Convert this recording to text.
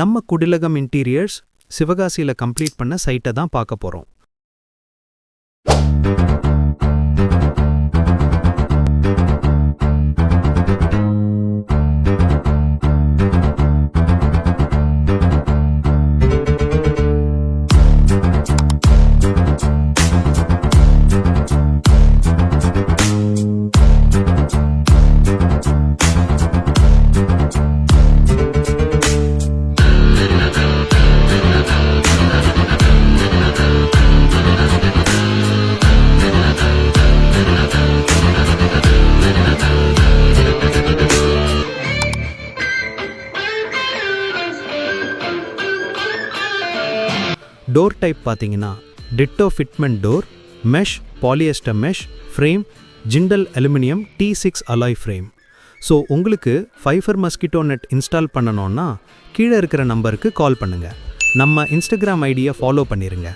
நம்ம குடிலகம் interiors சிவகாசியில் complete பண்ண சைட்டை தான் பார்க்க போகிறோம். டோர் டைப் பார்த்தீங்கன்னா ditto fitment door, mesh, polyester mesh, frame, Jindal aluminium T6 alloy frame. So உங்களுக்கு ஃபைபர் மஸ்கிட்டோ நெட் இன்ஸ்டால் பண்ணணும்னா கீழே இருக்கிற நம்பருக்கு கால் பண்ணுங்கள். நம்ம இன்ஸ்டாகிராம் ஐடியை ஃபாலோ பண்ணிடுங்க.